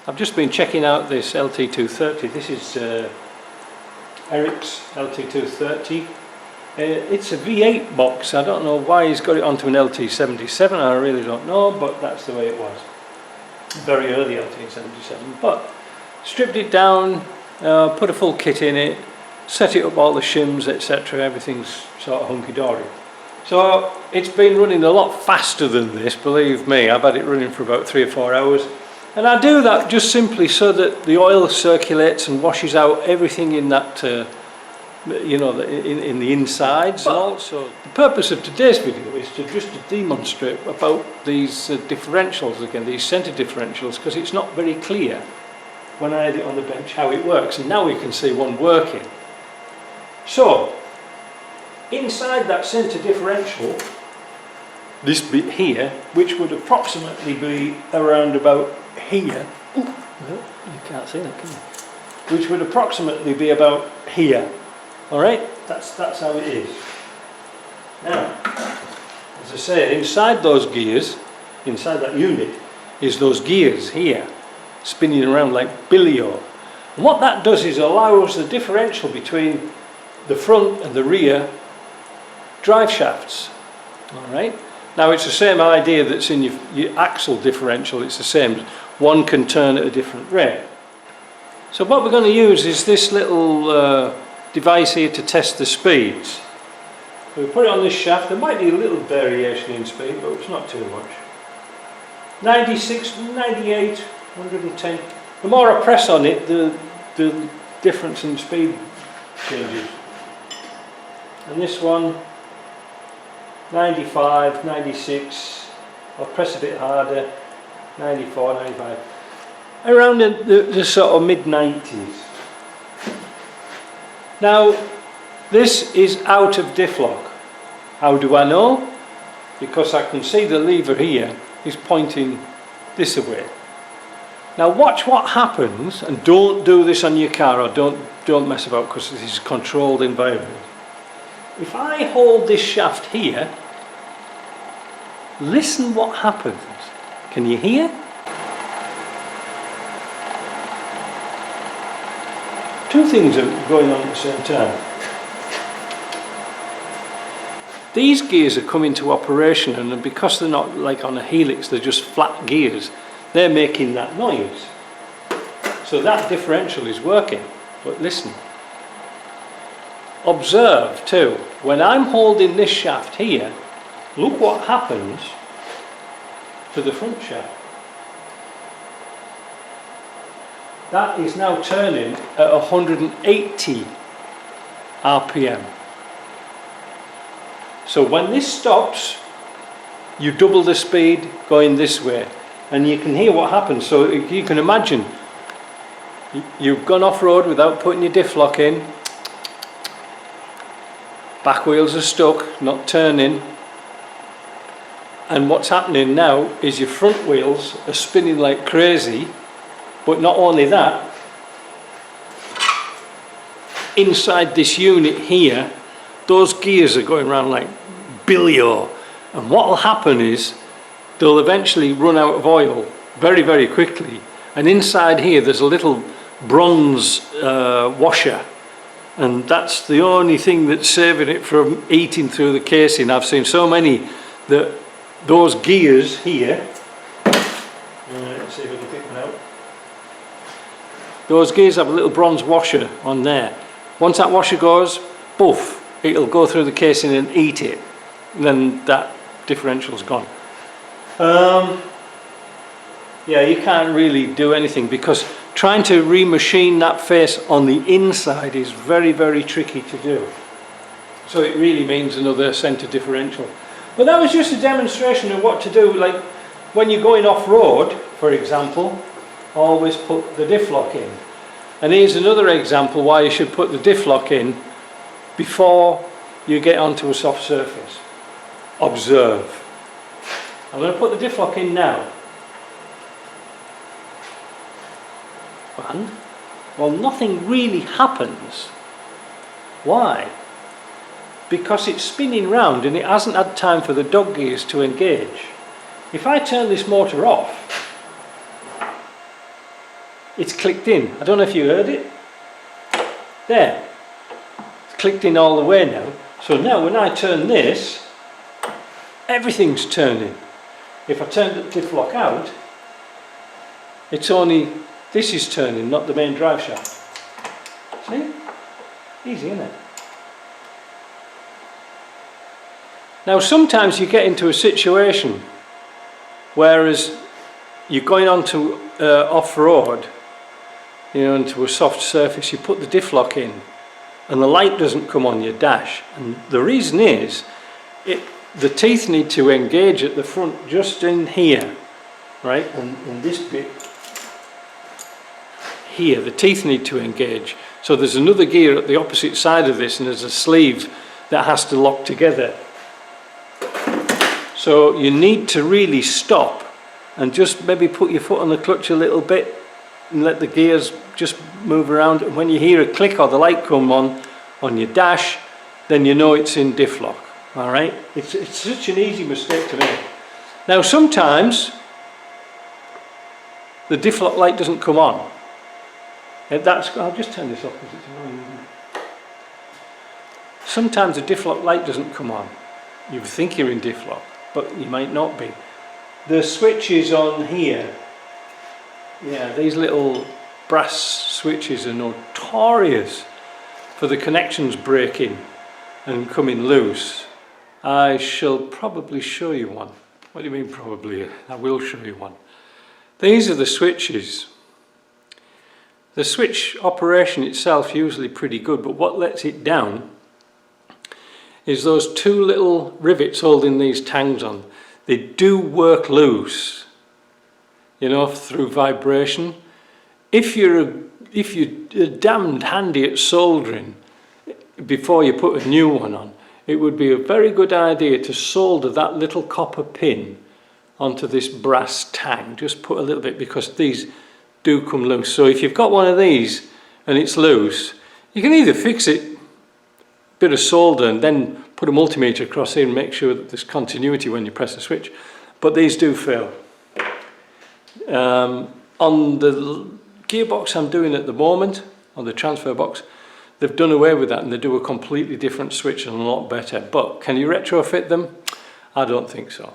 I've just been checking out this LT230. This is Eric's LT230. It's a V8 box. I don't know why he's got it onto an LT77. I really don't know, but that's the way it was. Very early LT77. But stripped it down, put a full kit in it, set it up all the shims, etc. Everything's sort of hunky-dory. So it's been running a lot faster than this, believe me. I've had it running for about 3 or 4 hours. And I do that just simply so that the oil circulates and washes out everything in that, you know, in the insides. And also, the purpose of today's video is to just demonstrate about these differentials again, these centre differentials, because it's not very clear when I had it on the bench how it works. And now we can see one working. So, inside that centre differential, this bit here, which would approximately be around about here, ooh, you can't see that, can you? Which would approximately be about here. Alright, that's how it is. Now, as I say, inside those gears, inside that unit, is those gears here, spinning around like billiard. And what that does is allows the differential between the front and the rear drive shafts. Alright, now it's the same idea that's in your axle differential, it's the same. One can turn at a different rate. So what we're going to use is this little device here to test the speeds. So we put it on this shaft. There might be a little variation in speed, but it's not too much. 96, 98, 110. The more I press on it, the difference in speed changes. And this one, 95, 96. I'll press a bit harder. 94, 95. Around the sort of mid-90s. Now, this is out of diff lock. How do I know? Because I can see the lever here is pointing this way. Now watch what happens, and don't do this on your car, or don't mess about, because this is a controlled environment. If I hold this shaft here, listen what happens. Can you hear? Two things are going on at the same time. These gears are coming to operation, and because they're not like on a helix, they're just flat gears, they're making that noise. So that differential is working. But listen. Observe too, when I'm holding this shaft here, look what happens to the front shaft. That is now turning at 180 RPM. So when this stops, you double the speed going this way, and you can hear what happens. So you can imagine you've gone off-road without putting your diff lock in, back wheels are stuck, not turning, and what's happening now is your front wheels are spinning like crazy. But not only that, inside this unit here, those gears are going around like billiard. And what will happen is they'll eventually run out of oil very, very quickly. And inside here, there's a little bronze washer. And that's the only thing that's saving it from eating through the casing. I've seen so many that those gears here, let's see if I can pick one out. Those gears have a little bronze washer on there. Once that washer goes, poof, it'll go through the casing and eat it. And then that differential's gone. Yeah, you can't really do anything, because trying to remachine that face on the inside is very, very tricky to do. So it really means another centre differential. But that was just a demonstration of what to do. Like when you're going off-road, for example, always put the diff lock in. And here's another example why you should put the diff lock in before you get onto a soft surface. Observe. I'm going to put the diff lock in now. And, well, nothing really happens. Why? Because it's spinning round and it hasn't had time for the dog gears to engage. If I turn this motor off, it's clicked in. I don't know if you heard it. There. It's clicked in all the way now. So now when I turn this, everything's turning. If I turn the diff lock out, it's only this is turning, not the main drive shaft. See? Easy, isn't it? Now sometimes you get into a situation whereas you're going onto off-road, you know, into a soft surface, you put the diff lock in and the light doesn't come on your dash, and the reason is the teeth need to engage at the front, just in here, right, and this bit here, the teeth need to engage. So there's another gear at the opposite side of this, and there's a sleeve that has to lock together. So you need to really stop and just maybe put your foot on the clutch a little bit and let the gears just move around. And when you hear a click or the light come on your dash, then you know it's in diff lock. All right, it's such an easy mistake to make. Now sometimes the diff lock light doesn't come on. I'll just turn this off because it's annoying, isn't it? Sometimes the diff lock light doesn't come on. You think you're in diff lock, but you might not be. The switches on here, yeah, these little brass switches are notorious for the connections breaking and coming loose. I shall probably show you one. What do you mean probably? I will show you one. These are the switches. The switch operation itself usually pretty good, but what lets it down is those two little rivets holding these tangs on. They do work loose, you know, through vibration. If you're damned handy at soldering before you put a new one on, it would be a very good idea to solder that little copper pin onto this brass tang. Just put a little bit, because these do come loose. So if you've got one of these and it's loose, you can either fix it, bit of solder, and then put a multimeter across here and make sure that there's continuity when you press the switch. But these do fail. On the gearbox I'm doing at the moment, on the transfer box, they've done away with that and they do a completely different switch and a lot better. But can you retrofit them? I don't think so.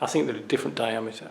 I think they're a different diameter.